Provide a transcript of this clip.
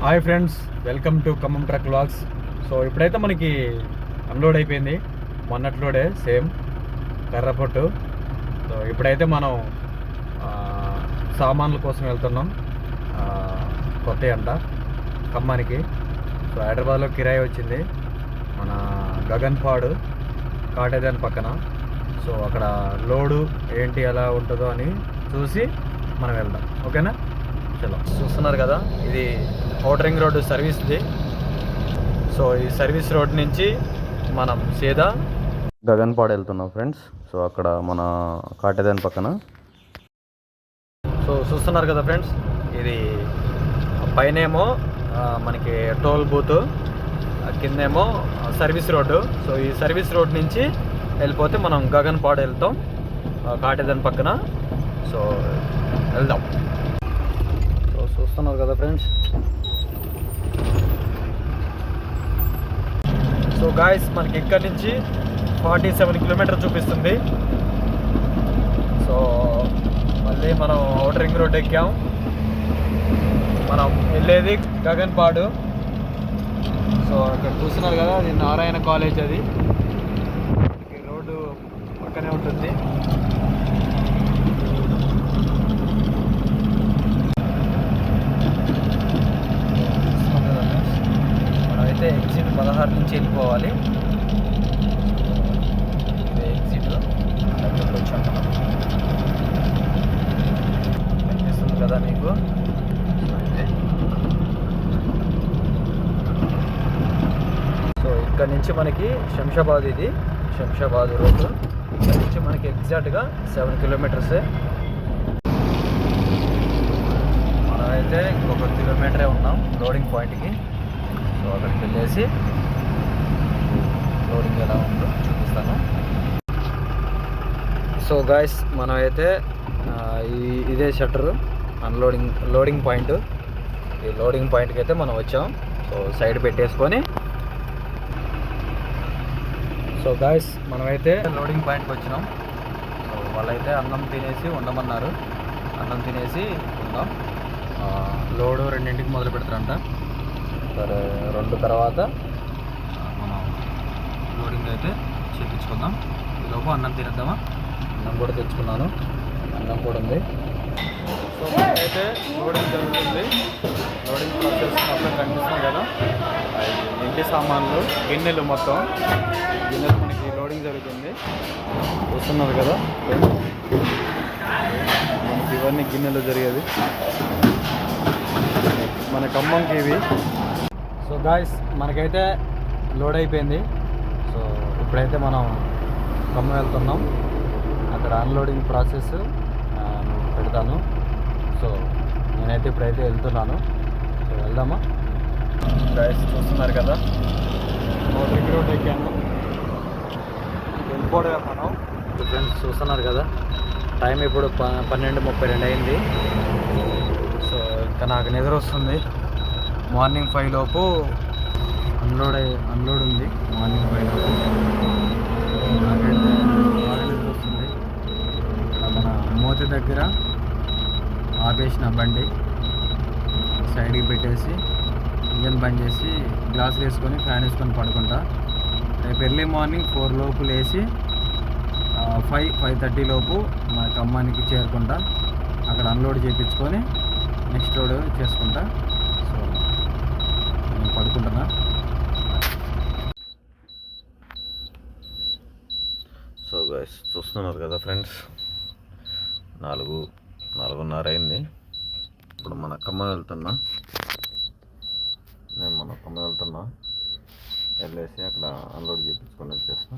Hi friends, welcome to Khammam truck vlogs. So ఇప్పుడైతే మనకి unload అయిపోయింది, మొన్నట్లోడే సేమ్ కర్రపొట్టు. సో ఇప్పుడైతే మనం సామాన్ల కోసం వెళ్తున్నాం, కొత్త అంట ఖమ్మానికి. సో హైదరాబాద్లో కిరాయి వచ్చింది మన గగన్పాడు కాటేదాని పక్కన. సో అక్కడ లోడు ఏంటి ఎలా ఉంటుందో అని చూసి మనం వెళ్దాం, ఓకేనా? చలో, చూస్తున్నారు కదా, ఇది ఔటర్ రింగ్ రోడ్డు సర్వీస్ది. సో ఈ సర్వీస్ రోడ్ నుంచి మనం సీదా గగన్పాడు వెళ్తున్నాం ఫ్రెండ్స్. సో అక్కడ మన కాటేదాని పక్కన. సో చూస్తున్నారు కదా ఫ్రెండ్స్, ఇది పైనేమో మనకి టోల్ బూత్, కిందేమో సర్వీస్ రోడ్డు. సో ఈ సర్వీస్ రోడ్ నుంచి వెళ్ళిపోతే మనం గగన్పాడు వెళ్తాం, కాటేదాని పక్కన. సో వెళ్దాం. సో చూస్తున్నారు కదా ఫ్రెండ్స్. సో గాయస్, మనకి ఇక్కడ నుంచి 47 కిలోమీటర్ చూపిస్తుంది. సో మళ్ళీ మనం ఔటర్ రింగ్ రోడ్ ఎక్కాం, మనం వెళ్ళేది గగన్పాడు. సో ఇక్కడ చూస్తున్నారు కదా, అది నారాయణ కాలేజ్, అది రోడ్డు పక్కనే ఉంటుంది. మనమైతే ఎగ్జిట్ 16 నుంచి వెళ్ళిపోవాలి. ఎగ్జిట్ దగ్గరకు వచ్చాం మనం, కనిపిస్తుంది కదా మీకు. సో ఇక్కడ నుంచి మనకి శంషాబాద్, ఇది శంషాబాద్ రోడ్డు. ఇక్కడ నుంచి మనకి ఎగ్జాక్ట్గా 7 కిలోమీటర్సే. మనమైతే ఇంకొక కిలోమీటరే ఉన్నాం లోడింగ్ పాయింట్కి. సో అక్కడికి వెళ్ళేసి లోడింగ్ ఎలా ఉందో చూపిస్తాను. సో గాయస్, మనమైతే ఇదే షట్టరు లోడింగ్ పాయింట్. ఈ లోడింగ్ పాయింట్కి అయితే మనం వచ్చాం. సో సైడ్ పెట్టేసుకొని, సో గాయస్ మనమైతే లోడింగ్ పాయింట్కి వచ్చినాం. సో వాళ్ళైతే అన్నం తినేసి ఉండమన్నారు, అన్నం తినేసి ఉందాం. లోడు 2ంటికి మొదలు పెడతారంట. సరే, 2 తర్వాత మనం లోడింగ్ అయితే చేయించుకుందాం. ఈలోపు అన్నం తినేద్దామా? అన్నం కూడా తెచ్చుకున్నాను, అన్నం కూడా ఉంది. సో అయితే లోడింగ్ జరుగుతుంది. లోడింగ్ ప్రాసెస్ మొత్తం కనిపిస్తుంది కదా, ఇంటి సామాన్లు, గిన్నెలు, మొత్తం గిన్నెలు మనకి లోడింగ్ జరుగుతుంది. చూస్తున్నారు కదా, మనకి ఇవన్నీ గిన్నెలు జరిగేది మన ఖమ్మంకి ఇవి. సో గాయస్, మనకైతే లోడ్ అయిపోయింది. సో ఇప్పుడైతే మనం ఖమ్మం వెళ్తున్నాం. అక్కడ అన్లోడింగ్ ప్రాసెస్ మీకు పెడతాను. సో నేనైతే ఇప్పుడైతే వెళ్తున్నాను. సో వెళ్దామా గాయస్? చూస్తున్నారు కదా, రింగ్ రోడ్ ఎక్కాను, వెళ్ళిపోవడమే మనం. ఫ్రెండ్స్ చూస్తున్నారు కదా, టైం ఇప్పుడు 12:32 అయింది. సో ఇంకా నాకు నిద్ర వస్తుంది. మార్నింగ్ 5 లోపు అన్లోడ్ ఉంది. మార్నింగ్ 5 లోపు నాకైతే బాగా నిద్ర వస్తుంది. ఇక్కడ మన మోతి దగ్గర ఆపేసిన బండి సైడ్కి పెట్టేసి ఇంజన్ బంద్ చేసి గ్లాసులు వేసుకొని ఫ్యాన్ వేసుకొని పడుకుంటా. రేపు ఎర్లీ మార్నింగ్ 4 లోపు లేచి 5:30 లోపు మా ఖమ్మానికి చేరుకుంటా. అక్కడ అన్లోడ్ చేయించుకొని నెక్స్ట్ లోడ్ చేసుకుంటా. సో నేను పడుకుంటున్నా. సో గైస్, చూస్తున్నారు కదా ఫ్రెండ్స్, 4:30 అయింది. ఇప్పుడు మన ఖమ్మం వెళ్తున్నా. నేను మన ఖమ్మం వెళ్తున్నా, వెళ్ళేసి అక్కడ అన్లోడ్ చేయించుకొని వచ్చేస్తా.